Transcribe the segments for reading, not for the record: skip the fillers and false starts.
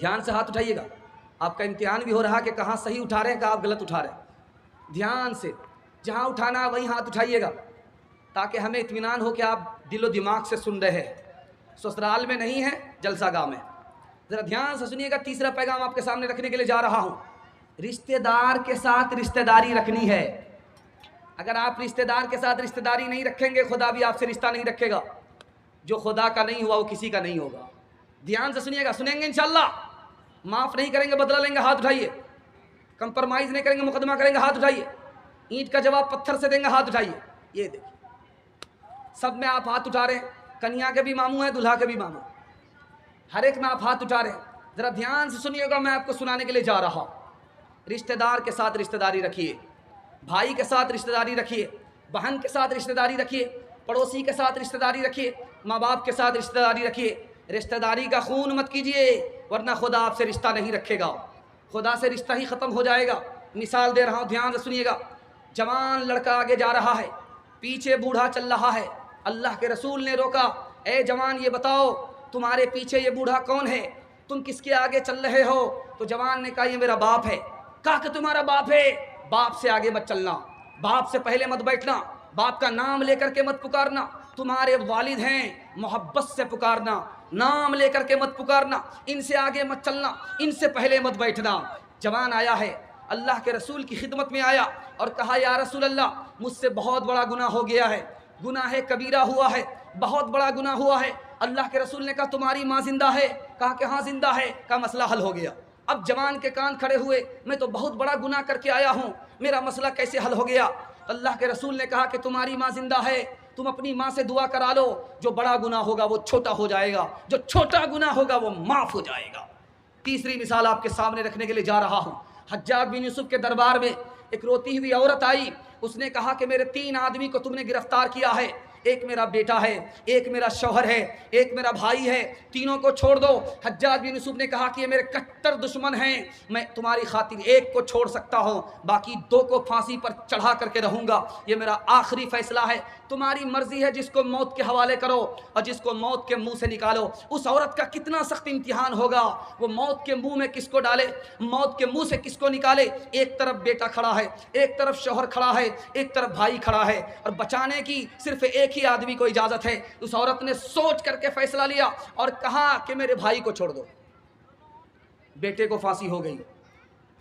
ध्यान से हाथ उठाइएगा। आपका इम्तिहान भी हो रहा कि कहाँ सही उठा रहे हैं, कहाँ आप गलत उठा रहे हैं। ध्यान से जहाँ उठाना है वहीं हाथ उठाइएगा, ताकि हमें इत्मीनान हो कि आप दिलो दिमाग से सुन रहे हैं, ससुराल में नहीं है, जलसागाह में। ज़रा ध्यान से सुनिएगा। तीसरा पैगाम आपके सामने रखने के लिए जा रहा हूँ। रिश्तेदार के साथ रिश्तेदारी रखनी है। अगर आप रिश्तेदार के साथ रिश्तेदारी नहीं रखेंगे, खुदा भी आपसे रिश्ता नहीं रखेगा। जो खुदा का नहीं हुआ वो किसी का नहीं होगा। ध्यान से सुनिएगा, सुनेंगे इंशाअल्लाह। माफ़ नहीं करेंगे, बदला लेंगे, हाथ उठाइए। कंप्रोमाइज़ नहीं करेंगे, मुकदमा करेंगे, हाथ उठाइए। ईंट का जवाब पत्थर से देंगे, हाथ उठाइए। ये देखिए, सब में आप हाथ उठा रहे हैं। कन्या के भी मामू हैं, दूल्हा के भी मामू, हर एक में आप हाथ उठा रहे हैं। ज़रा ध्यान से सुनिएगा, मैं आपको सुनाने के लिए जा रहा हूँ। रिश्तेदार के साथ रिश्तेदारी रखिए, भाई के साथ रिश्तेदारी रखिए, बहन के साथ रिश्तेदारी रखिए, पड़ोसी के साथ रिश्तेदारी रखिए, माँ बाप के साथ रिश्तेदारी रखिए। रिश्तेदारी का खून मत कीजिए, वरना खुदा आपसे रिश्ता नहीं रखेगा, खुदा से रिश्ता ही ख़त्म हो जाएगा। मिसाल दे रहा हूँ, ध्यान से सुनिएगा। जवान लड़का आगे जा रहा है, पीछे बूढ़ा चल रहा है। अल्लाह के रसूल ने रोका, ए जवान ये बताओ तुम्हारे पीछे ये बूढ़ा कौन है, तुम किसके आगे चल रहे हो? तो जवान ने कहा ये मेरा बाप है। कहा कि तुम्हारा बाप है, बाप से आगे मत चलना, बाप से पहले मत बैठना, बाप का नाम लेकर के मत पुकारना। तुम्हारे वालिद हैं, मोहब्बत से पुकारना, नाम लेकर के मत पुकारना। इनसे आगे मत चलना, इनसे पहले मत बैठना। जवान आया है, अल्लाह के रसूल की खिदमत में आया और कहा या रसूल अल्लाह, मुझसे बहुत बड़ा गुनाह हो गया है, गुनाह कबीरा हुआ है, बहुत बड़ा गुनाह हुआ है। अल्लाह के रसूल ने कहा तुम्हारी माँ जिंदा है? कहा कि हाँ जिंदा है। का मसला हल हो गया। अब जवान के कान खड़े हुए, मैं तो बहुत बड़ा गुनाह करके आया हूँ, मेरा मसला कैसे हल हो गया? अल्लाह के रसूल ने कहा कि तुम्हारी माँ जिंदा है, तुम अपनी माँ से दुआ करा लो, जो बड़ा गुनाह होगा वो छोटा हो जाएगा, जो छोटा गुनाह होगा वो माफ़ हो जाएगा। तीसरी मिसाल आपके सामने रखने के लिए जा रहा हूँ। हज्जाज बिन यूसुफ के दरबार में एक रोती हुई औरत आई। उसने कहा कि मेरे 3 आदमी को तुमने गिरफ्तार किया है, एक मेरा बेटा है, एक मेरा शौहर है, एक मेरा भाई है, तीनों को छोड़ दो। हज्जाज बिन यूसुफ ने कहा कि ये मेरे कट्टर दुश्मन हैं, मैं तुम्हारी खातिर एक को छोड़ सकता हूँ, बाकी 2 को फांसी पर चढ़ा करके रहूँगा, ये मेरा आखिरी फैसला है, तुम्हारी मर्जी है, जिसको मौत के हवाले करो और जिसको मौत के मुंह से निकालो। उस औरत का कितना सख्त इम्तिहान होगा, वो मौत के मुंह में किसको डाले, मौत के मुंह से किसको निकाले। एक तरफ बेटा खड़ा है, एक तरफ शौहर खड़ा है, एक तरफ भाई खड़ा है, और बचाने की सिर्फ एक ही आदमी को इजाजत है। उस औरत ने सोच करके फैसला लिया और कहा कि मेरे भाई को छोड़ दो। बेटे को फांसी हो गई,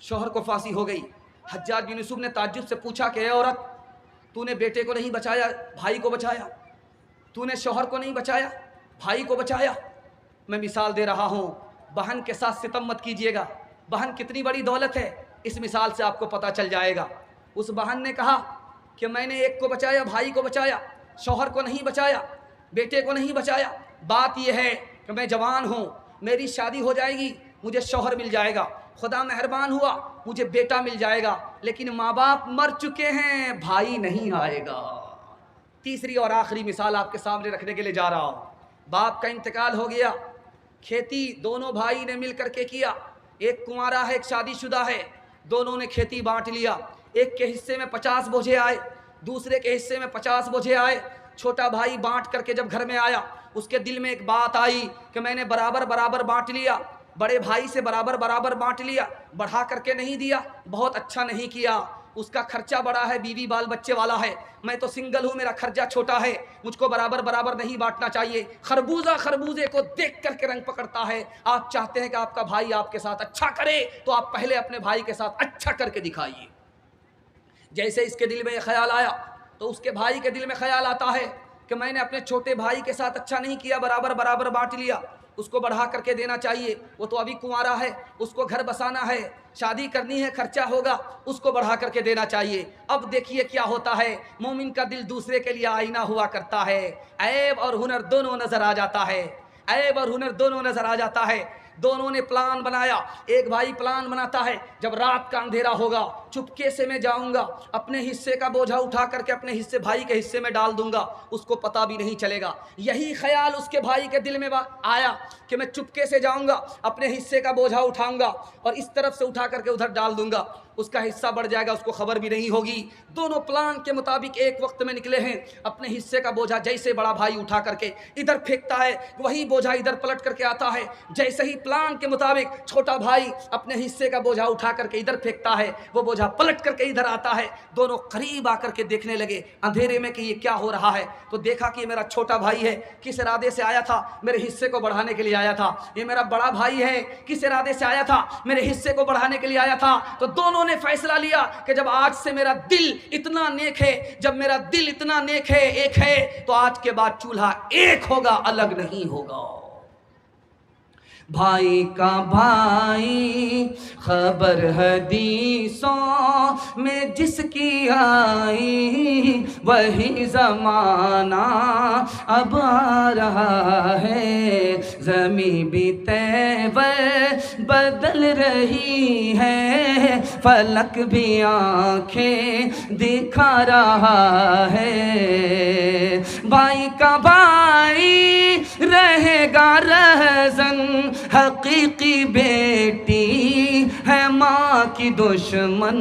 शौहर को फांसी हो गई। हज्जाज बिन यूसुफ ने ताज्जुब से पूछा कि औरत, तूने बेटे को नहीं बचाया, भाई को बचाया, तूने शौहर को नहीं बचाया, भाई को बचाया। मैं मिसाल दे रहा हूँ, बहन के साथ सितम मत कीजिएगा। बहन कितनी बड़ी दौलत है, इस मिसाल से आपको पता चल जाएगा। उस बहन ने कहा कि मैंने एक को बचाया, भाई को बचाया, शौहर को नहीं बचाया, बेटे को नहीं बचाया। बात यह है कि मैं जवान हूँ, मेरी शादी हो जाएगी, मुझे शौहर मिल जाएगा, खुदा मेहरबान हुआ मुझे बेटा मिल जाएगा, लेकिन माँ बाप मर चुके हैं, भाई नहीं आएगा। तीसरी और आखिरी मिसाल आपके सामने रखने के लिए जा रहा हूँ। बाप का इंतकाल हो गया, खेती दोनों भाई ने मिल करके किया, एक कुंवारा है, एक शादीशुदा है, दोनों ने खेती बांट लिया। एक के हिस्से में 50 बोझे आए, दूसरे के हिस्से में 50 बोझे आए। छोटा भाई बांट करके जब घर में आया, उसके दिल में एक बात आई कि मैंने बराबर बराबर बांट लिया, बड़े भाई से बराबर बराबर बांट लिया, बढ़ा करके नहीं दिया, बहुत अच्छा नहीं किया। उसका खर्चा बड़ा है, बीवी बाल बच्चे वाला है, मैं तो सिंगल हूँ, मेरा खर्चा छोटा है, मुझको बराबर बराबर नहीं बांटना चाहिए। खरबूजा खरबूजे को देख करके रंग पकड़ता है। आप चाहते हैं कि आपका भाई आपके साथ अच्छा करे, तो आप पहले अपने भाई के साथ अच्छा करके दिखाइए। जैसे इसके दिल में ख्याल आया, तो उसके भाई के दिल में ख्याल आता है कि मैंने अपने छोटे भाई के साथ अच्छा नहीं किया, बराबर बराबर बांट लिया, उसको बढ़ा करके देना चाहिए। वो तो अभी कुंवारा है, उसको घर बसाना है, शादी करनी है, खर्चा होगा, उसको बढ़ा करके देना चाहिए। अब देखिए क्या होता है, मोमिन का दिल दूसरे के लिए आईना हुआ करता है, ऐब और हुनर दोनों नजर आ जाता है, ऐब और हुनर दोनों नजर आ जाता है। दोनों ने प्लान बनाया। एक भाई प्लान बनाता है, जब रात का अंधेरा होगा चुपके से मैं जाऊंगा, अपने हिस्से का बोझा उठा करके अपने हिस्से भाई के हिस्से में डाल दूंगा, उसको पता भी नहीं चलेगा। यही ख्याल उसके भाई के दिल में आया कि मैं चुपके से जाऊंगा, अपने हिस्से का बोझा उठाऊंगा और इस तरफ से उठा करके उधर डाल दूंगा। उसका हिस्सा बढ़ जाएगा, उसको खबर भी नहीं होगी। दोनों प्लान के मुताबिक एक वक्त में निकले हैं। अपने हिस्से का बोझा जैसे बड़ा भाई उठा करके इधर फेंकता है, वही बोझा इधर पलट करके आता है। जैसे ही प्लान के मुताबिक छोटा भाई अपने हिस्से का बोझा उठा करके इधर फेंकता है, वो बोझा पलट करके इधर आता है। दोनों करीब आकर के देखने लगे अंधेरे में कि ये क्या हो रहा है। तो देखा कि ये मेरा छोटा भाई है, किस इरादे से आया था, मेरे हिस्से को बढ़ाने के लिए आया था। ये मेरा बड़ा भाई है, किस इरादे से आया था, मेरे हिस्से को बढ़ाने के लिए आया था। तो दोनों ने फैसला लिया कि जब आज से मेरा दिल इतना नेक है, जब मेरा दिल इतना नेक है, एक है, तो आज के बाद चूल्हा एक होगा, अलग नहीं होगा। भाई का भाई खबर हदीसों में जिसकी आई, वही ज़माना अब आ रहा है। ज़मीं भी तैवर बदल रही है, फलक भी आँखें दिखा रहा है। भाई का भाई रहेगा रहज़न, हकीकी बेटी है माँ की दुश्मन।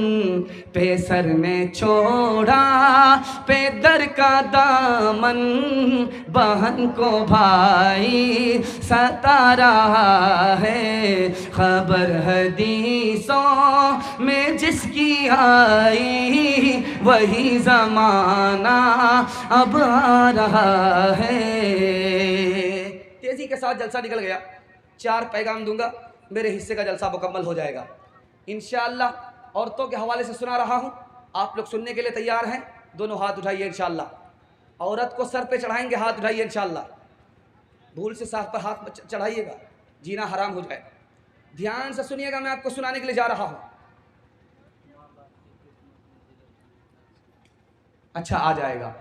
पे सर में छोड़ा पेदर का दामन, बहन को भाई सता रहा है। खबर हदीसों में जिसकी आई, वही ज़माना अब आ रहा है। तेजी के साथ जलसा निकल गया। 4 पैगाम दूंगा, मेरे हिस्से का जलसा मुकम्मल हो जाएगा इंशाअल्लाह। औरतों के हवाले से सुना रहा हूँ, आप लोग सुनने के लिए तैयार हैं? दोनों हाथ उठाइए इंशाअल्लाह। औरत को सर पे चढ़ाएंगे, हाथ उठाइए इंशाअल्लाह। भूल से साफ पर हाथ चढ़ाइएगा, जीना हराम हो जाए। ध्यान से सुनिएगा, मैं आपको सुनाने के लिए जा रहा हूँ। अच्छा आ जाएगा।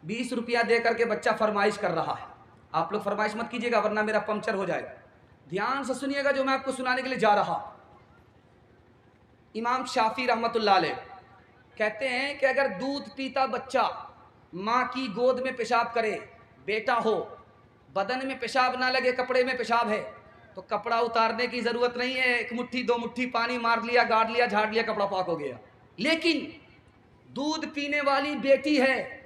20 रुपया दे करके बच्चा फरमाइश कर रहा है। आप लोग फरमाइश मत कीजिएगा वरना मेरा पंक्चर हो जाएगा। ध्यान से सुनिएगा जो मैं आपको सुनाने के लिए जा रहा हूं। इमाम शाफी रहमतुल्लाह अलैह कहते हैं कि अगर दूध पीता बच्चा माँ की गोद में पेशाब करे, बेटा हो, बदन में पेशाब ना लगे, कपड़े में पेशाब है, तो कपड़ा उतारने की ज़रूरत नहीं है। 1 मुट्ठी 2 मुट्ठी पानी मार लिया, गाड़ लिया, झाड़ लिया, कपड़ा पाक हो गया। लेकिन दूध पीने वाली बेटी है,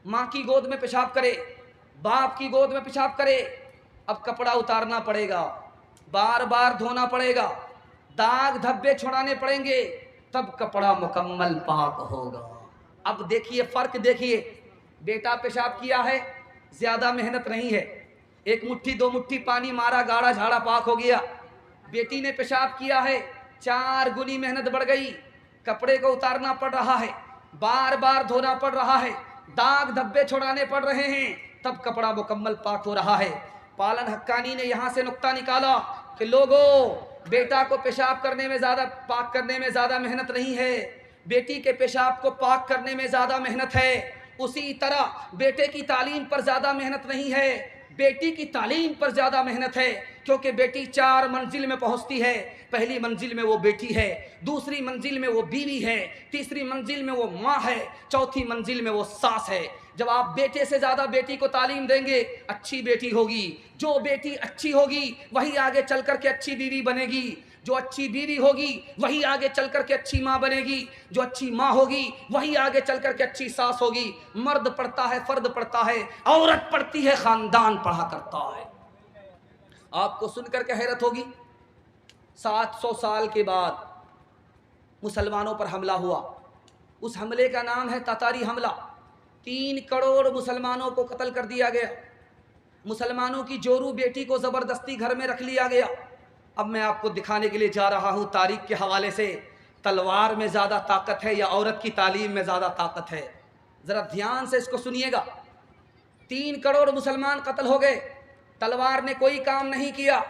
माँ की गोद में पेशाब करे, बाप की गोद में पेशाब करे, अब कपड़ा उतारना पड़ेगा, बार बार धोना पड़ेगा, दाग धब्बे छुड़ाने पड़ेंगे, तब कपड़ा मुकम्मल पाक होगा। अब देखिए फ़र्क, देखिए बेटा पेशाब किया है, ज़्यादा मेहनत नहीं है, 1 मुट्ठी 2 मुट्ठी पानी मारा, गाड़ा झाड़ा, पाक हो गया। बेटी ने पेशाब किया है, 4 गुनी मेहनत बढ़ गई, कपड़े को उतारना पड़ रहा है, बार बार धोना पड़ रहा है, दाग धब्बे छुड़ाने पड़ रहे हैं, तब कपड़ा मुकम्मल पाक हो रहा है। पालन हक्कानी ने यहाँ से नुक्ता निकाला कि लोगों, बेटा को पेशाब करने में ज़्यादा, पाक करने में ज़्यादा मेहनत नहीं है, बेटी के पेशाब को पाक करने में ज़्यादा मेहनत है। उसी तरह बेटे की तालीम पर ज़्यादा मेहनत नहीं है, बेटी की तालीम पर ज़्यादा मेहनत है। क्योंकि बेटी 4 मंजिल में पहुंचती है। पहली मंजिल में वो बेटी है, दूसरी मंजिल में वो बीवी है, तीसरी मंजिल में वो माँ है, चौथी मंजिल में वो सास है। जब आप बेटे से ज़्यादा बेटी को तालीम देंगे, अच्छी बेटी होगी। जो बेटी अच्छी होगी वही आगे चल कर के अच्छी बीवी बनेगी। जो अच्छी बीवी होगी वही आगे चल कर के अच्छी माँ बनेगी। जो अच्छी माँ होगी वही आगे चल कर के अच्छी सास होगी। मर्द पढ़ता है, फर्द पढ़ता है, औरत पढ़ती है, ख़ानदान पढ़ा करता है। आपको सुनकर के हैरत होगी, 700 साल के बाद मुसलमानों पर हमला हुआ। उस हमले का नाम है तातारी हमला। 3 करोड़ मुसलमानों को कत्ल कर दिया गया। मुसलमानों की जोरू बेटी को ज़बरदस्ती घर में रख लिया गया। अब मैं आपको दिखाने के लिए जा रहा हूँ तारीख के हवाले से, तलवार में ज़्यादा ताकत है या औरत की तालीम में ज़्यादा ताकत है। ज़रा ध्यान से इसको सुनिएगा। 3 करोड़ मुसलमान कत्ल हो गए, तलवार ने कोई काम नहीं किया।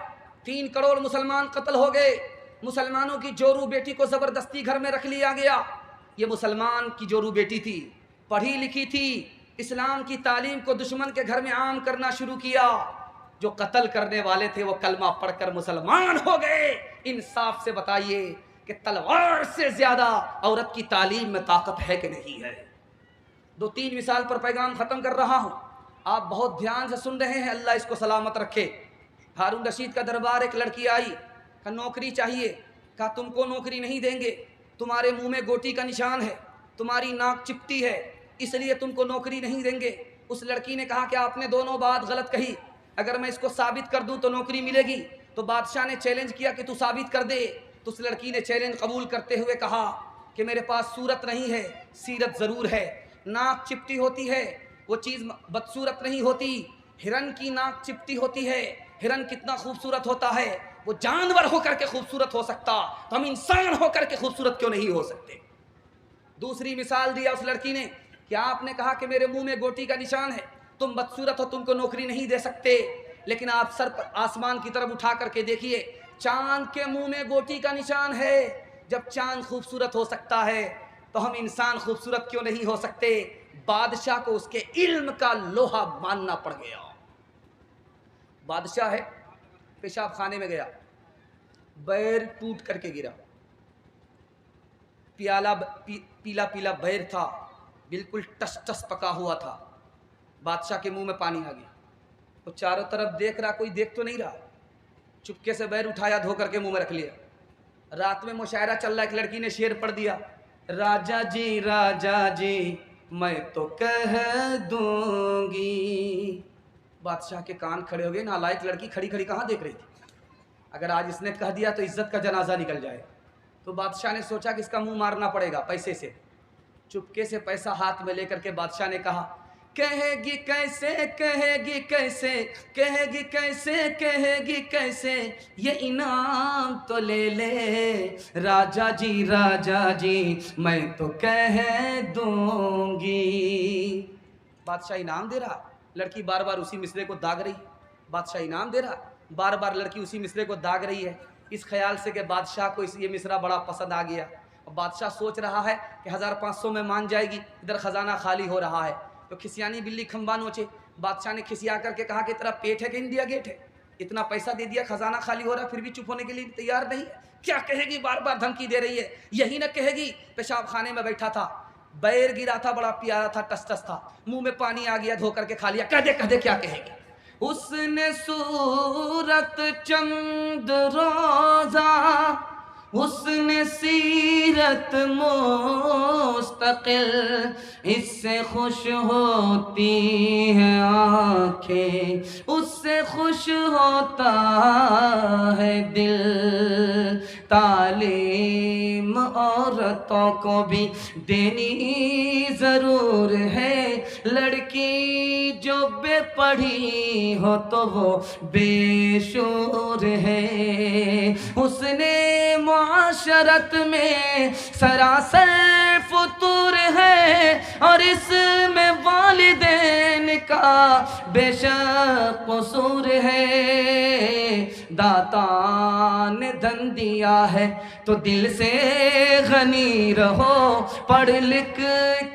3 करोड़ मुसलमान कत्ल हो गए। मुसलमानों की जोरू बेटी को ज़बरदस्ती घर में रख लिया गया। ये मुसलमान की जोरू बेटी थी, पढ़ी लिखी थी, इस्लाम की तालीम को दुश्मन के घर में आम करना शुरू किया। जो कत्ल करने वाले थे वो कलमा पढ़कर मुसलमान हो गए। इंसाफ से बताइए कि तलवार से ज़्यादा औरत की तालीम में ताकत है कि नहीं है? 2-3 मिसाल पर पैगाम ख़त्म कर रहा हूँ, आप बहुत ध्यान से सुन रहे हैं। अल्लाह इसको सलामत रखे। हारून रशीद का दरबार एक लड़की आई, कहा नौकरी चाहिए। कहा तुमको नौकरी नहीं देंगे, तुम्हारे मुंह में गोटी का निशान है, तुम्हारी नाक चिपटी है, इसलिए तुमको नौकरी नहीं देंगे। उस लड़की ने कहा कि आपने दोनों बात गलत कही, अगर मैं इसको साबित कर दूं तो नौकरी मिलेगी। तो बादशाह ने चैलेंज किया कि तू साबित कर दे। तो उस लड़की ने चैलेंज कबूल करते हुए कहा कि मेरे पास सूरत नहीं है, सीरत ज़रूर है। नाक चिपटी होती है, वो चीज़ बदसूरत नहीं होती। हिरन की नाक चिपटी होती है, हिरन कितना खूबसूरत होता है, वो जानवर होकर के खूबसूरत हो सकता, तो हम इंसान होकर के खूबसूरत क्यों नहीं हो सकते। दूसरी मिसाल दिया उस लड़की ने कि आपने कहा कि मेरे मुंह में गोटी का निशान है, तुम बदसूरत हो, तुमको नौकरी नहीं दे सकते। लेकिन आप सर पर आसमान की तरफ उठा करके देखिए, चांद के मुंह में गोटी का निशान है। जब चांद खूबसूरत हो सकता है तो हम इंसान खूबसूरत क्यों नहीं हो सकते। बादशाह को उसके इल्म का लोहा मानना पड़ गया। बादशाह है, पेशाब खाने में गया, बैर टूट करके गिरा। पीला पीला बैर था, बिल्कुल टस टस पका हुआ था। बादशाह के मुंह में पानी आ गया। वो चारों तरफ देख रहा, कोई देख तो नहीं रहा। चुपके से बैर उठाया, धो करके मुंह में रख लिया। रात में मुशायरा चल रहा, एक लड़की ने शेर पढ़ दिया, राजा जी मैं तो कह दूंगी। बादशाह के कान खड़े हो गए। नालायक लड़की खड़ी खड़ी कहाँ देख रही थी, अगर आज इसने कह दिया तो इज्जत का जनाजा निकल जाए। तो बादशाह ने सोचा कि इसका मुंह मारना पड़ेगा पैसे से। चुपके से पैसा हाथ में लेकर के बादशाह ने कहा, कहेगी कैसे कहेगी कैसे कहेगी कैसे कहेगी कैसे, ये इनाम तो ले ले राजा जी मैं तो कह दूंगी। बादशाह इनाम दे रहा, लड़की बार बार उसी मिसरे को दाग रही। बादशाह इनाम दे रहा, बार बार लड़की उसी मिसरे को दाग रही है। इस ख्याल से कि बादशाह को ये मिसरा बड़ा पसंद आ गया। और बादशाह सोच रहा है कि 1500 में मान जाएगी, इधर खजाना खाली हो रहा है। तो खिसियानी बिल्ली खंबा नोचे। बादशाह ने खिसिया करके कहा कि तेरा पेट है कि इंडिया गेट है, इतना पैसा दे दिया, खजाना खाली हो रहा, फिर भी चुप होने के लिए तैयार नहीं। क्या कहेगी, बार बार धमकी दे रही है। यही न कहेगी, पेशाब खाने में बैठा था, बैर गिरा था, बड़ा प्यारा था, टस टस था, मुंह में पानी आ गया, धो करके खा लिया। कह दे क्या कहेगी। उसने सूरत चंद रोजा, उसने सीरत मुस्तकिल, इससे खुश होती हैं आँखें, उससे खुश होता है दिल। तालीम औरतों को भी देनी ज़रूर है, लड़की जो बेपढ़ी हो तो वो बेशूर है। उसने मुआशरत में सरासर फुतूर है, और इसमें वालिदैन का बेशक कसूर है। दाता ने धन दिया है तो दिल से गनी रहो, पढ़ लिख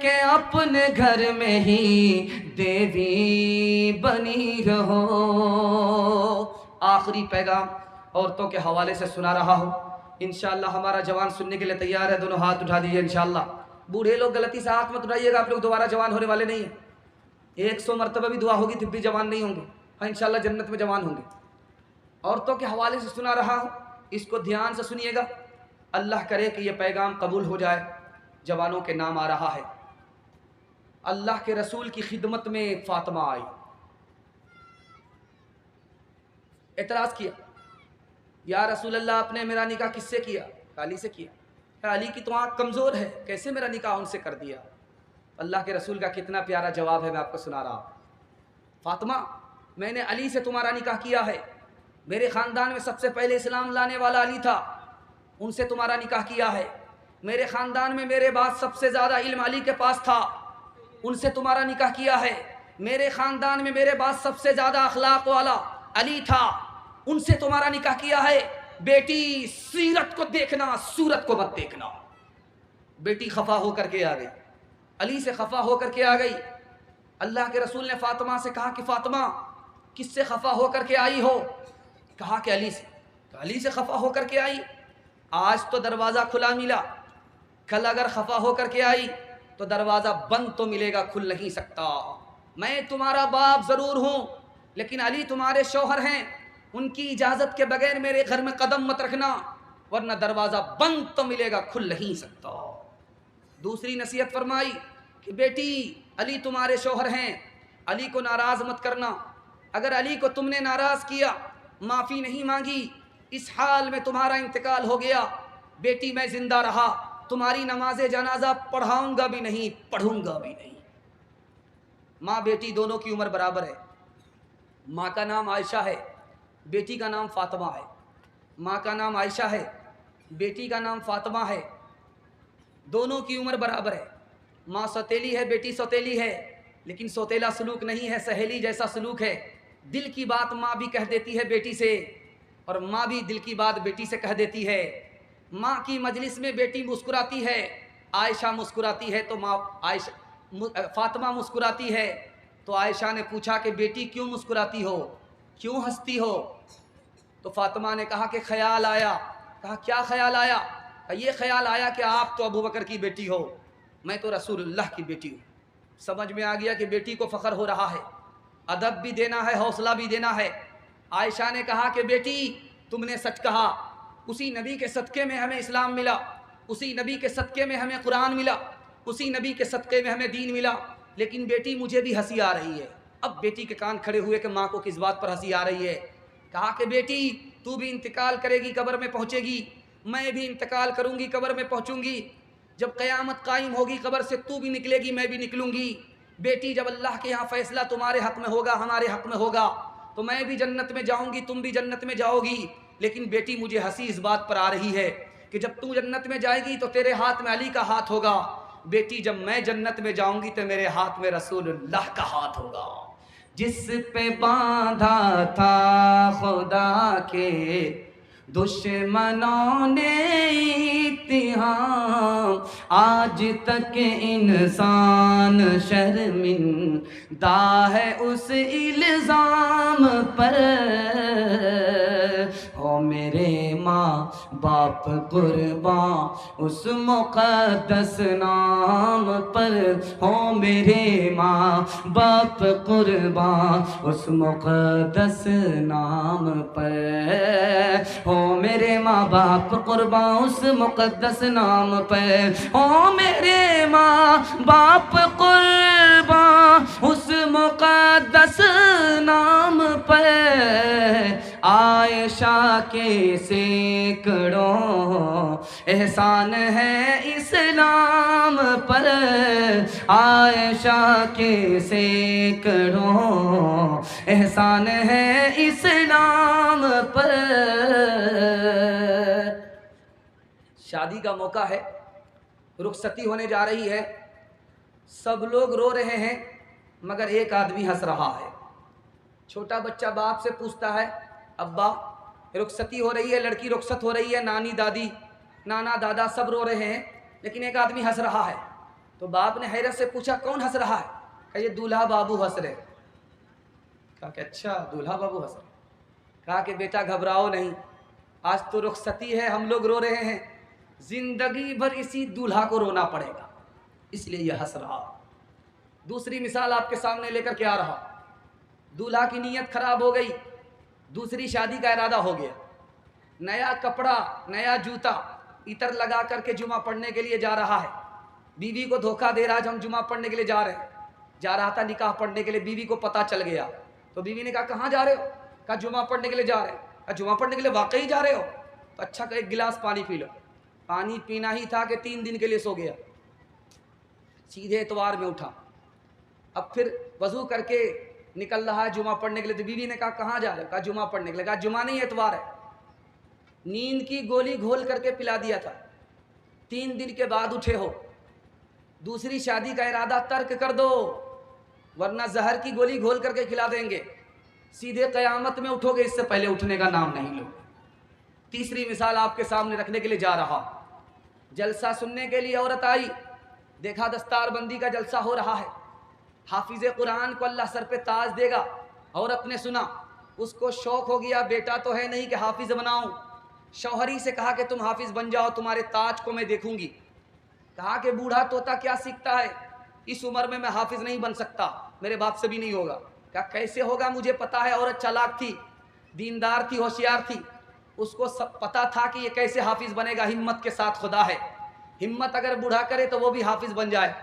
के अपने घर में ही देवी बनी रहो। आखिरी पैगाम औरतों के हवाले से सुना रहा हूँ। इंशाअल्लाह हमारा जवान सुनने के लिए तैयार है, दोनों हाथ उठा दीजिए इंशाअल्लाह। बूढ़े लोग गलती से हाथ मत उठाइएगा, आप लोग दोबारा जवान होने वाले नहीं हैं। 100 मरतबा भी दुआ होगी तब भी जवान नहीं होंगे। हाँ इंशाअल्लाह जन्नत में जवान होंगे। औरतों के हवाले से सुना रहा हूँ, इसको ध्यान से सुनिएगा। अल्लाह करे कि यह पैगाम कबूल हो जाए। जवानों के नाम आ रहा है। अल्लाह के रसूल की खिदमत में एक फातिमा आई, एतराज़ किया, या रसूल अल्लाह आपने मेरा निकाह किससे किया? अली से किया। अली की तो आँख कमज़ोर है, कैसे मेरा निकाह उनसे कर दिया? अल्लाह के रसूल का कितना प्यारा जवाब है, मैं आपको सुना रहा हूँ। फातिमा, मैंने अली से तुम्हारा निकाह किया है। मेरे ख़ानदान में सबसे पहले इस्लाम लाने वाला अली था, उनसे तुम्हारा निकाह किया है। मेरे ख़ानदान में मेरे बाद सबसे ज़्यादा इल्म अली के पास था, उनसे तुम्हारा निकाह किया है। मेरे ख़ानदान में मेरे बाद सबसे ज़्यादा अखलाक वाला अली था, उनसे तुम्हारा निकाह किया है। बेटी सीरत को देखना, सूरत को मत देखना। बेटी खफा होकर के आ गई, अली से खफा होकर के आ गई। अल्लाह के रसूल ने फातिमा से कहा कि फातिमा किससे खफा होकर के आई हो? कहा कि अली से। तो अली से खफा होकर के आई। आज तो दरवाज़ा खुला मिला, कल अगर खफा होकर के आई तो दरवाज़ा बंद तो मिलेगा, खुल नहीं सकता। मैं तुम्हारा बाप ज़रूर हूँ, लेकिन अली तुम्हारे शौहर हैं, उनकी इजाज़त के बगैर मेरे घर में कदम मत रखना। वरना दरवाज़ा बंद तो मिलेगा, खुल नहीं सकता। दूसरी नसीहत फरमाई कि बेटी अली तुम्हारे शौहर हैं, अली को नाराज़ मत करना। अगर अली को तुमने नाराज़ किया, माफ़ी नहीं मांगी, इस हाल में तुम्हारा इंतकाल हो गया, बेटी मैं ज़िंदा रहा, तुम्हारी नमाज जनाजा पढ़ाऊँगा भी नहीं, पढ़ूँगा भी नहीं। माँ बेटी दोनों की उम्र बराबर है। माँ का नाम आयशा है, बेटी का नाम फ़ातिमा है। माँ का नाम आयशा है, बेटी का नाम फ़ातिमा है, दोनों की उम्र बराबर है। माँ सौतेली है, बेटी सौतेली है, लेकिन सौतेला सलूक नहीं है, सहेली जैसा सलूक है। दिल की बात माँ भी कह देती है बेटी से, और माँ भी दिल की बात बेटी से कह देती है। माँ की मजलिस में बेटी मुस्कुराती है, आयशा मुस्कुराती है तो फ़ातिमा मुस्कुराती है। तो आयशा ने पूछा कि बेटी क्यों मुस्कुराती हो, क्यों हंसती हो? तो फ़ातिमा ने कहा कि ख्याल आया। कहा क्या ख्याल आया? ये ख्याल आया कि आप तो अबू बकर की बेटी हो, मैं तो रसूलुल्लाह की बेटी हूँ। समझ में आ गया कि बेटी को फ़ख्र हो रहा है, अदब भी देना है, हौसला भी देना है। आयशा ने कहा कि बेटी तुमने सच कहा, उसी नबी के सदक़े में हमें इस्लाम मिला, उसी नबी के सदक़े में हमें कुरान मिला, उसी नबी के सदक़े में हमें दीन मिला। लेकिन बेटी मुझे भी हंसी आ रही है। अब बेटी के कान खड़े हुए कि माँ को किस बात पर हंसी आ रही है। कहा कि बेटी तू भी इंतकाल करेगी, कब्र में पहुँचेगी, मैं भी इंतकाल करूँगी, कब्र में पहुँचूँगी। जब क़यामत कायम होगी, कब्र से तू भी निकलेगी, मैं भी निकलूँगी। बेटी जब अल्लाह के यहाँ फ़ैसला तुम्हारे हक़ में होगा, हमारे हक़ में होगा, तो मैं भी जन्नत में जाऊँगी, तुम भी जन्नत में जाओगी। लेकिन बेटी मुझे हंसी इस बात पर आ रही है कि जब तू जन्नत में जाएगी तो तेरे हाथ में अली का हाथ होगा, बेटी जब मैं जन्नत में जाऊँगी तो मेरे हाथ में रसूलुल्लाह का हाथ होगा। जिस पे बांधा था खुदा के दुश्मनों ने इत्तिहाम, आज तक इंसान शर्मिंदा है उस इल्ज़ाम पर। हो मेरे माँ बाप कुर्बान उस मुक़द्दस नाम पर, हो मेरे माँ बाप कुर्बान उस मुक़द्दस नाम पर, हो मेरे माँ बाप कुर्बान उस मुक़द्दस नाम पर, हो मेरे माँ बाप कुर्बान उस मुक़द्दस नाम पर। आयशा के सैकड़ों एहसान है इस्लाम पर, आयशा के सैकड़ों एहसान है इस्लाम पर। शादी का मौका है, रुखसती होने जा रही है, सब लोग रो रहे हैं मगर एक आदमी हंस रहा है। छोटा बच्चा बाप से पूछता है, अब्बा रुखसती हो रही है, लड़की रुखसत हो रही है, नानी दादी नाना दादा सब रो रहे हैं, लेकिन एक आदमी हंस रहा है। तो बाप ने हैरत से पूछा कौन हंस रहा है? कहा ये दूल्हा बाबू हंस रहे। कहा कि अच्छा दूल्हा बाबू हंस रहे। कहा कि बेटा घबराओ नहीं, आज तो रुखसती है, हम लोग रो रहे हैं, जिंदगी भर इसी दूल्हा को रोना पड़ेगा, इसलिए यह हंस रहा। दूसरी मिसाल आपके सामने लेकर के आ रहा। दूल्हा की नीयत खराब हो गई, दूसरी शादी का इरादा हो गया, नया कपड़ा नया जूता इतर लगा करके जुमा पढ़ने के लिए जा रहा है। बीवी को धोखा दे रहा है, हम जुमा पढ़ने के लिए जा रहे हैं। जा रहा था निकाह पढ़ने के लिए, बीवी को पता चल गया। तो बीवी ने कहा कहाँ जा रहे हो? कहा जुमा पढ़ने के लिए जा रहे हैं। कहा जुमा पढ़ने के लिए वाकई जा रहे हो? तो अच्छा एक गिलास पानी पी लो। पानी पीना ही था कि 3 दिन के लिए सो गया। सीधे इतवार में उठा, अब फिर वजू करके निकल रहा है जुमा पढ़ने के लिए। तो बीवी ने कहा कहाँ जा रहे हो? कहा जुमा पढ़ने के लिए। कहा जुमा नहीं एतवार है। नींद की गोली घोल करके पिला दिया था, 3 दिन के बाद उठे हो, दूसरी शादी का इरादा तर्क कर दो, वरना जहर की गोली घोल करके खिला देंगे, सीधे क़यामत में उठोगे, इससे पहले उठने का नाम नहीं लो। तीसरी मिसाल आपके सामने रखने के लिए जा रहा। जलसा सुनने के लिए औरत आई, देखा दस्तारबंदी का जलसा हो रहा है, हाफिज़ कुरान को अल्लाह सर पे ताज देगा। औरत ने सुना, उसको शौक़ हो गया, बेटा तो है नहीं कि हाफिज़ बनाऊं। शौहरी से कहा कि तुम हाफिज़ बन जाओ, तुम्हारे ताज को मैं देखूंगी। कहा कि बूढ़ा तोता क्या सीखता है, इस उम्र में मैं हाफिज़ नहीं बन सकता, मेरे बाप से भी नहीं होगा। कहा कैसे होगा, मुझे पता है। औरत चालाक थी, दीनदार थी, होशियार थी। उसको सब पता था कि ये कैसे हाफिज बनेगा, हिम्मत के साथ खुदा है, हिम्मत अगर बूढ़ा करे तो वो भी हाफिज बन जाए।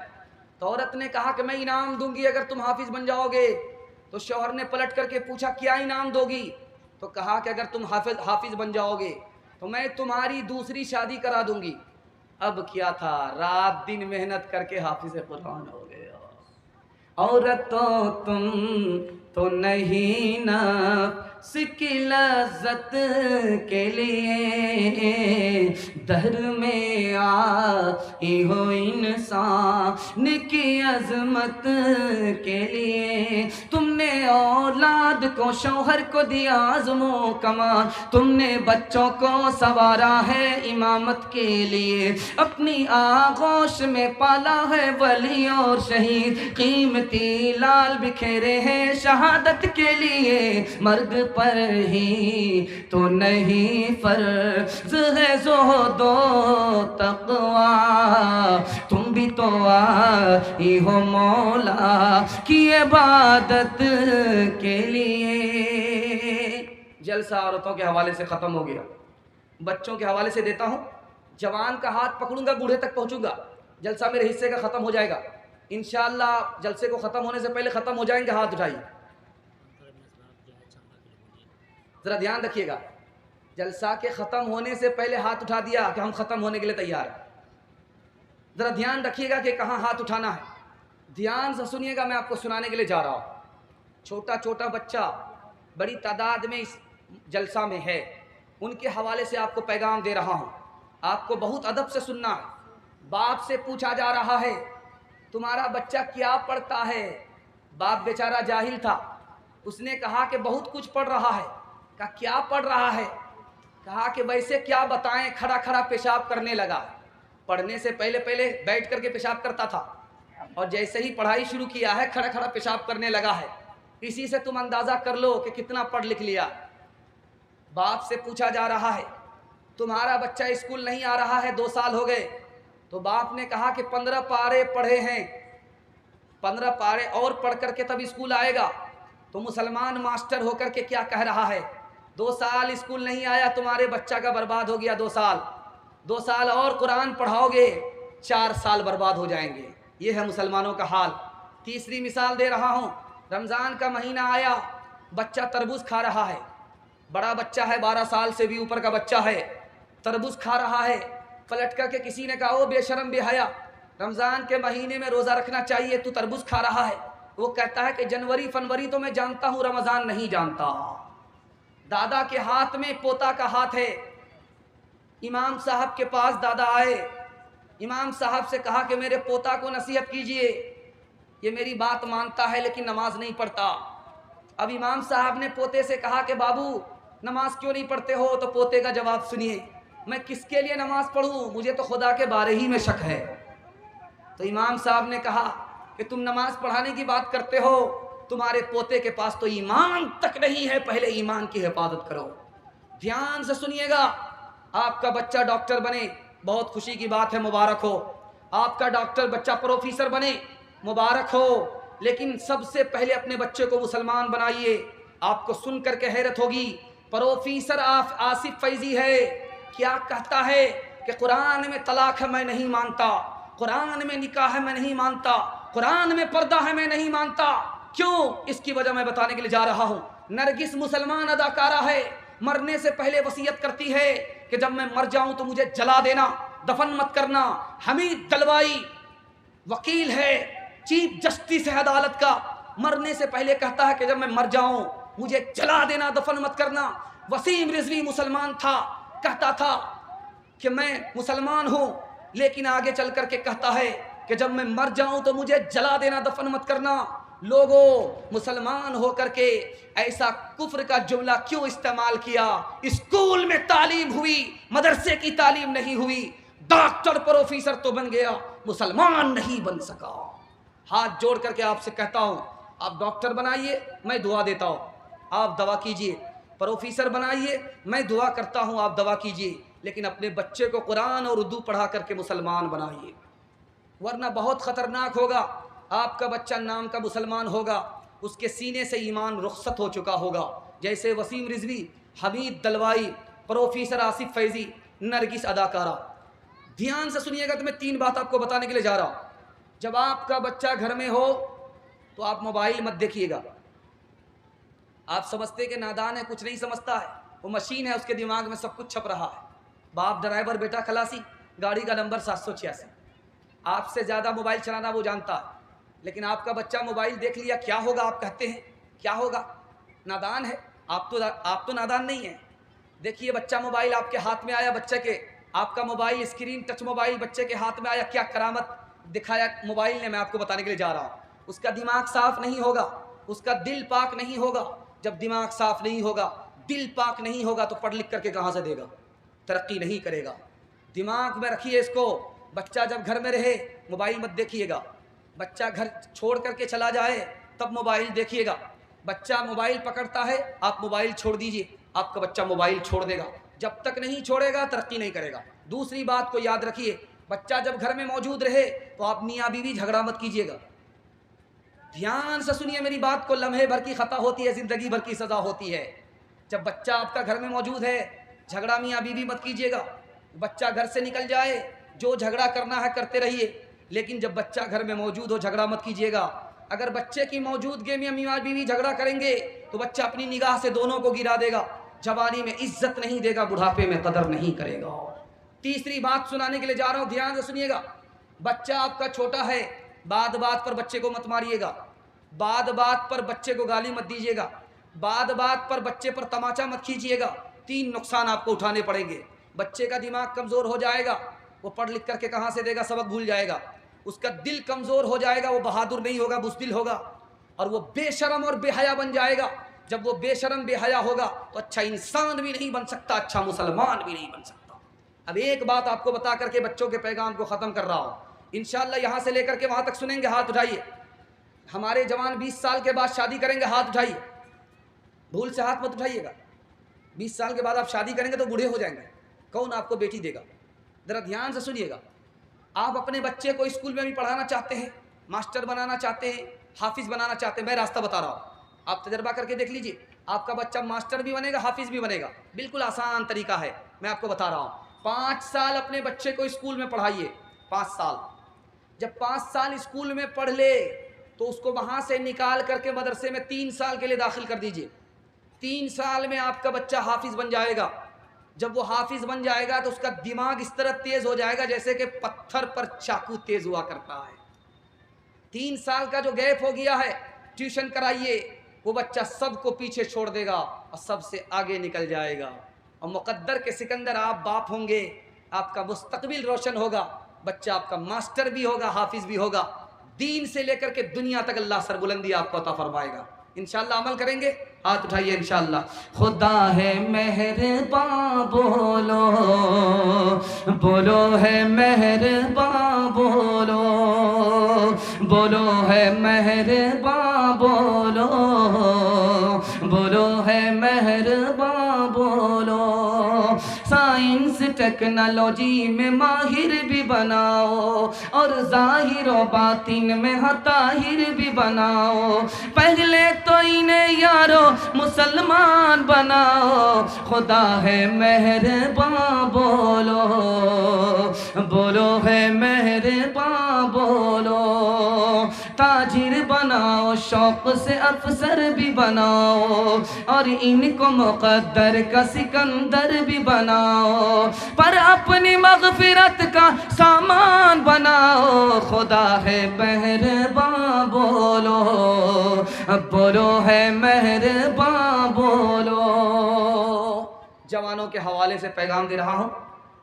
तो औरत ने कहा कि मैं इनाम दूंगी अगर तुम हाफिज बन जाओगे। तो शौहर ने पलट करके पूछा क्या इनाम दोगी? तो कहा कि अगर तुम हाफिज बन जाओगे तो मैं तुम्हारी दूसरी शादी करा दूंगी। अब क्या था, रात दिन मेहनत करके हाफिज कुरान हो गया। औरतों तुम तो नहीं नफ्स की लज्जत के लिए दर में आई हो इंसान की अजमत के लिए। तुमने औलाद को शौहर को दिया आज़मो कमाल, तुमने बच्चों को सवारा है इमामत के लिए, अपनी आगोश में पाला है वली और शहीद, कीमती लाल बिखेरे हैं शहादत के लिए। मर्द पर ही तो नहीं फर्ज है ज़ुहदो तक़वा, तुम भी तो आई हो मौला की इबादत के लिए। जलसा औरतों के हवाले से ख़त्म हो गया, बच्चों के हवाले से देता हूँ। जवान का हाथ पकड़ूंगा, बूढ़े तक पहुँचूंगा, जलसा मेरे हिस्से का ख़त्म हो जाएगा इंशाअल्लाह। जलसे को ख़त्म होने से पहले ख़त्म हो जाएंगे। हाथ उठाइए, ज़रा ध्यान रखिएगा। जलसा के ख़त्म होने से पहले हाथ उठा दिया कि हम ख़त्म होने के लिए तैयार हैं। ज़रा ध्यान रखिएगा कि कहाँ हाथ उठाना है। ध्यान से सुनिएगा, मैं आपको सुनाने के लिए जा रहा हूँ। छोटा छोटा बच्चा बड़ी तादाद में इस जलसा में है, उनके हवाले से आपको पैगाम दे रहा हूँ। आपको बहुत अदब से सुनना है। बाप से पूछा जा रहा है तुम्हारा बच्चा क्या पढ़ता है? बाप बेचारा जाहिल था, उसने कहा कि बहुत कुछ पढ़ रहा है। कहा क्या पढ़ रहा है? कहा कि वैसे क्या बताएं, खड़ा खड़ा पेशाब करने लगा। पढ़ने से पहले पहले बैठ करके पेशाब करता था और जैसे ही पढ़ाई शुरू किया है खड़ा खड़ा पेशाब करने लगा है। इसी से तुम अंदाज़ा कर लो कि कितना पढ़ लिख लिया। बाप से पूछा जा रहा है तुम्हारा बच्चा स्कूल नहीं आ रहा है, 2 साल हो गए। तो बाप ने कहा कि 15 पारे पढ़े हैं, 15 पारे और पढ़ करके तब स्कूल आएगा। तो मुसलमान मास्टर होकर के क्या कह रहा है, 2 साल स्कूल नहीं आया, तुम्हारे बच्चा का बर्बाद हो गया 2 साल, 2 साल और कुरान पढ़ाओगे 4 साल बर्बाद हो जाएंगे। ये है मुसलमानों का हाल। तीसरी मिसाल दे रहा हूँ, रमज़ान का महीना आया, बच्चा तरबूज खा रहा है, बड़ा बच्चा है, 12 साल से भी ऊपर का बच्चा है, तरबूज खा रहा है। पलट करके किसी ने कहा ओ बेशरम बेहया, रमज़ान के महीने में रोज़ा रखना चाहिए, तू तरबूज खा रहा है। वो कहता है कि जनवरी फरवरी तो मैं जानता हूँ, रमज़ान नहीं जानता। दादा के हाथ में पोता का हाथ है। इमाम साहब के पास दादा आए, इमाम साहब से कहा कि मेरे पोता को नसीहत कीजिए, ये मेरी बात मानता है लेकिन नमाज नहीं पढ़ता। अब इमाम साहब ने पोते से कहा कि बाबू नमाज क्यों नहीं पढ़ते हो? तो पोते का जवाब सुनिए, मैं किसके लिए नमाज पढ़ूँ, मुझे तो खुदा के बारे ही में शक है। तो इमाम साहब ने कहा कि तुम नमाज पढ़ाने की बात करते हो, तुम्हारे पोते के पास तो ईमान तक नहीं है, पहले ईमान की हिफाजत करो। ध्यान से सुनिएगा, आपका बच्चा डॉक्टर बने, बहुत खुशी की बात है, मुबारक हो। आपका डॉक्टर बच्चा प्रोफेसर बने, मुबारक हो। लेकिन सबसे पहले अपने बच्चे को मुसलमान बनाइए। आपको सुनकर के हैरत होगी, प्रोफेसर आसिफ फैजी है, क्या कहता है कि कुरान में तलाक है मैं नहीं मानता, कुरान में निकाह है मैं नहीं मानता, कुरान में पर्दा है मैं नहीं मानता। क्यों? इसकी वजह मैं बताने के लिए जा रहा हूँ। नरगिस मुसलमान अदाकारा है, मरने से पहले वसीयत करती है कि जब मैं मर जाऊं तो मुझे जला देना, दफन मत करना। हमीद दलवाई वकील है, चीफ जस्टिस है अदालत का, मरने से पहले कहता है कि जब मैं मर जाऊं मुझे जला देना, दफन मत करना। वसीम रिजवी मुसलमान था, कहता था कि मैं मुसलमान हूं, लेकिन आगे चल करके कहता है कि जब मैं मर जाऊं तो मुझे जला देना, दफन मत करना। लोगों, मुसलमान होकर के ऐसा कुफ्र का जुमला क्यों इस्तेमाल किया? स्कूल में तालीम हुई, मदरसे की तालीम नहीं हुई। डॉक्टर प्रोफेसर तो बन गया, मुसलमान नहीं बन सका। हाथ जोड़ करके आपसे कहता हूं, आप डॉक्टर बनाइए, मैं दुआ देता हूं, आप दवा कीजिए। प्रोफेसर बनाइए, मैं दुआ करता हूं, आप दवा कीजिए। लेकिन अपने बच्चे को कुरान और उर्दू पढ़ा करके मुसलमान बनाइए, वरना बहुत ख़तरनाक होगा। आपका बच्चा नाम का मुसलमान होगा, उसके सीने से ईमान रुखसत हो चुका होगा। जैसे वसीम रिजवी, हमीद दलवाई, प्रोफेसर आसिफ फैजी, नरगिस अदाकारा। ध्यान से सुनिएगा, तो मैं 3 बात आपको बताने के लिए जा रहा हूँ। जब आपका बच्चा घर में हो तो आप मोबाइल मत देखिएगा। आप समझते कि नादान है, कुछ नहीं समझता है, वो मशीन है, उसके दिमाग में सब कुछ छप रहा है। बाप ड्राइवर, बेटा खलासी, गाड़ी का नंबर 786। आपसे ज़्यादा मोबाइल चलाना वो जानता है। लेकिन आपका बच्चा मोबाइल देख लिया, क्या होगा आप कहते हैं? क्या होगा? नादान है। आप तो नादान नहीं है। देखिए, बच्चा मोबाइल आपके हाथ में आया, बच्चे के आपका मोबाइल स्क्रीन टच मोबाइल बच्चे के हाथ में आया, क्या करामत दिखाया मोबाइल ने, मैं आपको बताने के लिए जा रहा हूँ। उसका दिमाग साफ नहीं होगा, उसका दिल पाक नहीं होगा। जब दिमाग साफ नहीं होगा, दिल पाक नहीं होगा, तो पढ़ लिख करके कहाँ से देगा? तरक्की नहीं करेगा। दिमाग में रखिए इसको। बच्चा जब घर में रहे मोबाइल मत देखिएगा। बच्चा घर छोड़ करके चला जाए तब मोबाइल देखिएगा। बच्चा मोबाइल पकड़ता है, आप मोबाइल छोड़ दीजिए, आपका बच्चा मोबाइल छोड़ देगा। जब तक नहीं छोड़ेगा तरक्की नहीं करेगा। दूसरी बात को याद रखिए, बच्चा जब घर में मौजूद रहे तो आप मियाँ बीवी झगड़ा मत कीजिएगा। ध्यान से सुनिए मेरी बात को, लम्हे भर की खता होती है, जिंदगी भर की सजा होती है। जब बच्चा आपका घर में मौजूद है, झगड़ा मियाँ बीवी मत कीजिएगा। बच्चा घर से निकल जाए, जो झगड़ा करना है करते रहिए, लेकिन जब बच्चा घर में मौजूद हो झगड़ा मत कीजिएगा। अगर बच्चे की मौजूदगी में मियाँ बीवी झगड़ा करेंगे तो बच्चा अपनी निगाह से दोनों को गिरा देगा। जवानी में इज्जत नहीं देगा, बुढ़ापे में कदर नहीं करेगा। तीसरी बात सुनाने के लिए जा रहा हूँ, ध्यान से सुनिएगा। बच्चा आपका छोटा है, बात बात पर बच्चे को मत मारिएगा, बात बात पर बच्चे को गाली मत दीजिएगा, बात बात पर बच्चे पर तमाचा मत खींचिएगा। 3 नुकसान आपको उठाने पड़ेंगे। बच्चे का दिमाग कमज़ोर हो जाएगा, वो पढ़ लिख करके कहाँ से देगा, सबक भूल जाएगा। उसका दिल कमज़ोर हो जाएगा, वो बहादुर नहीं होगा, बुज़दिल होगा, और वो बेशरम और बेहया बन जाएगा। जब वो बेशरम बेहया होगा तो अच्छा इंसान भी नहीं बन सकता, अच्छा मुसलमान भी नहीं बन सकता। अब एक बात आपको बता करके बच्चों के पैगाम को ख़त्म कर रहा हूँ। इंशाअल्लाह यहाँ से लेकर के वहाँ तक सुनेंगे, हाथ उठाइए। हमारे जवान 20 साल के बाद शादी करेंगे, हाथ उठाइए। भूल से हाथ मत उठाइएगा। 20 साल के बाद आप शादी करेंगे तो बूढ़े हो जाएंगे, कौन आपको बेटी देगा? ज़रा ध्यान से सुनिएगा। आप अपने बच्चे को स्कूल में भी पढ़ाना चाहते हैं, मास्टर बनाना चाहते हैं, हाफिज़ बनाना चाहते हैं, मैं रास्ता बता रहा हूँ, आप तजर्बा करके देख लीजिए। आपका बच्चा मास्टर भी बनेगा, हाफिज़ भी बनेगा। बिल्कुल आसान तरीका है, मैं आपको बता रहा हूँ। 5 साल अपने बच्चे को स्कूल में पढ़ाइए, 5 साल। जब 5 साल स्कूल में पढ़ ले तो उसको वहाँ से निकाल करके मदरसे में 3 साल के लिए दाखिल कर दीजिए। 3 साल में आपका बच्चा हाफिज़ बन जाएगा। जब वो हाफिज़ बन जाएगा तो उसका दिमाग इस तरह तेज़ हो जाएगा जैसे कि पत्थर पर चाकू तेज़ हुआ करता है। 3 साल का जो गैप हो गया है, ट्यूशन कराइए, वो बच्चा सबको पीछे छोड़ देगा और सबसे आगे निकल जाएगा। और मुक़द्दर के सिकंदर आप बाप होंगे, आपका मुस्तकबिल रोशन होगा। बच्चा आपका मास्टर भी होगा, हाफिज़ भी होगा। दीन से लेकर के दुनिया तक अल्लाह सरबुलंदी आपको अता फरमाएगा। इंशाअल्लाह अमल करेंगे, हाथ उठाइए इंशाअल्लाह। खुदा है मेहरबान, बोलो बोलो है मेहरबान, बोलो बोलो है मेहरबान, बोलो बोलो है मेहरबान, बोलो। साइंस टेक्नोलॉजी में माहिर भी बनाओ और ज़ाहिर व बातिन में हताहिर भी बनाओ। पहले तो इन्हें यारो मुसलमान बनाओ। खुदा है मेहरबान, बोलो बोलो है मेहरबान, बोलो। ताजिर बनाओ, शौक से अफसर भी बनाओ और इनको मुक़द्दर का सिकंदर भी बनाओ, पर अपनी मग़फ़िरत का सामान बनाओ। खुदा है मेहरबान, बोलो बोलो है मेहरबान, बोलो। जवानों के हवाले से पैगाम दे रहा हूँ।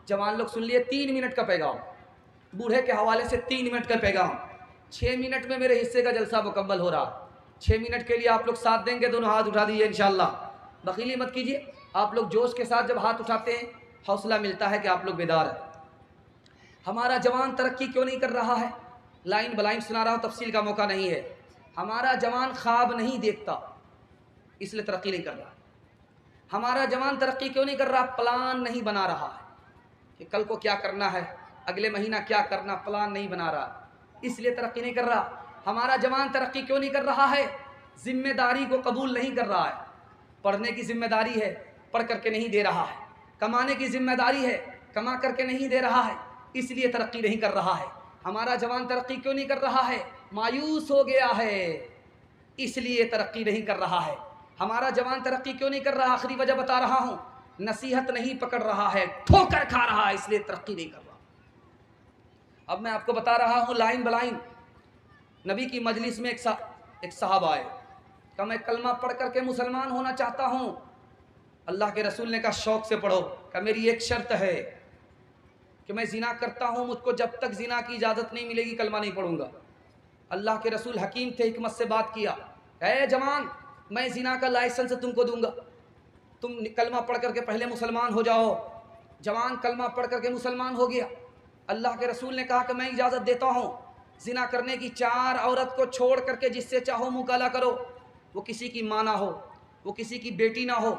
जवान लोग सुन लिए, 3 मिनट का पैगाम। बूढ़े के हवाले से 3 मिनट का पैगाम। 6 मिनट में मेरे हिस्से का जलसा मुकम्मल हो रहा। 6 मिनट के लिए आप लोग साथ देंगे, दोनों हाथ उठा दीजिए इंशाअल्लाह। बखीली मत कीजिए। आप लोग जोश के साथ जब हाथ उठाते हैं, हौसला मिलता है कि आप लोग बेदार हैं। हमारा जवान तरक्की क्यों नहीं कर रहा है? लाइन बलाइन सुना रहा हूँ, तफसील का मौका नहीं है। हमारा जवान ख्वाब नहीं देखता, इसलिए तरक्की नहीं कर रहा। हमारा जवान तरक्की क्यों नहीं कर रहा? प्लान नहीं बना रहा है कि कल को क्या करना है, अगले महीना क्या करना, प्लान नहीं बना रहा, इसलिए तरक्की नहीं कर रहा। हमारा जवान तरक्की क्यों नहीं कर रहा है? जिम्मेदारी को कबूल नहीं कर रहा है। पढ़ने की जिम्मेदारी है, पढ़ करके नहीं दे रहा है। कमाने की जिम्मेदारी है, कमा करके नहीं दे रहा है, इसलिए तरक्की नहीं कर रहा है। हमारा जवान तरक्की क्यों नहीं कर रहा है? मायूस हो गया है, इसलिए तरक्की नहीं कर रहा है। हमारा जवान तरक्की क्यों नहीं कर रहा? आखिरी वजह बता रहा हूँ, नसीहत नहीं पकड़ रहा है, ठोकर खा रहा है, इसलिए तरक्की नहीं कर रहा। अब मैं आपको बता रहा हूँ लाइन बलाइन। नबी की मजलिस में एक साहब आए, कहा मैं कलमा पढ़ करके मुसलमान होना चाहता हूँ। अल्लाह के रसूल ने कहा शौक से पढ़ो। कहा मेरी एक शर्त है कि मैं जिना करता हूँ, मुझको जब तक जिना की इजाज़त नहीं मिलेगी कलमा नहीं पढ़ूंगा। अल्लाह के रसूल हकीम थे, हिकमत से बात किया, ऐ जवान मैं जिना का लाइसेंस तुमको दूंगा, तुम कलमा पढ़ करके पहले मुसलमान हो जाओ। जवान कलमा पढ़ करके मुसलमान हो गया। अल्लाह के रसूल ने कहा कि मैं इजाज़त देता हूँ, जिना करने की 4 औरत को छोड़ करके जिससे चाहो मुकाला करो, वो किसी की माँ ना हो, वो किसी की बेटी ना हो,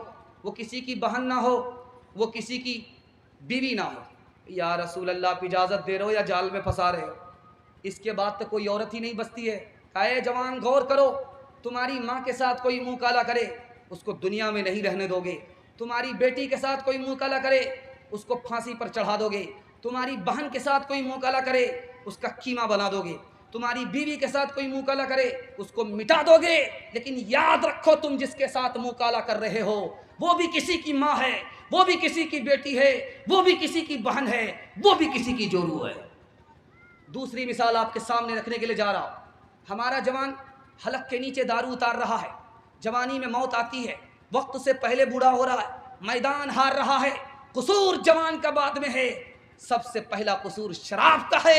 वो किसी की बहन ना हो, वो किसी की बीवी ना हो। या रसूल अल्लाह, आप इजाज़त दे रहे हो या जाल में फंसा रहे हो? इसके बाद तो कोई औरत ही नहीं बचती है। कहे जवान गौर करो, तुम्हारी माँ के साथ कोई मुँह काला करे उसको दुनिया में नहीं रहने दोगे, तुम्हारी बेटी के साथ कोई मुँह काला करे उसको फांसी पर चढ़ा दोगे, तुम्हारी बहन के साथ कोई मुँह काला करे उसका कीमा बना दोगे, तुम्हारी बीवी के साथ कोई मुँह काला करे उसको मिटा दोगे। लेकिन याद रखो, तुम जिसके साथ मुँह काला कर रहे हो वो भी किसी की माँ है, वो भी किसी की बेटी है, वो भी किसी की बहन है, वो भी किसी की जोरू है। दूसरी मिसाल आपके सामने रखने के लिए जा रहा हूँ। हमारा जवान हलक के नीचे दारू उतार रहा है, जवानी में मौत आती है, वक्त से पहले बूढ़ा हो रहा है, मैदान हार रहा है। कसूर जवान का बाद में है, सबसे पहला कसूर शराब का है।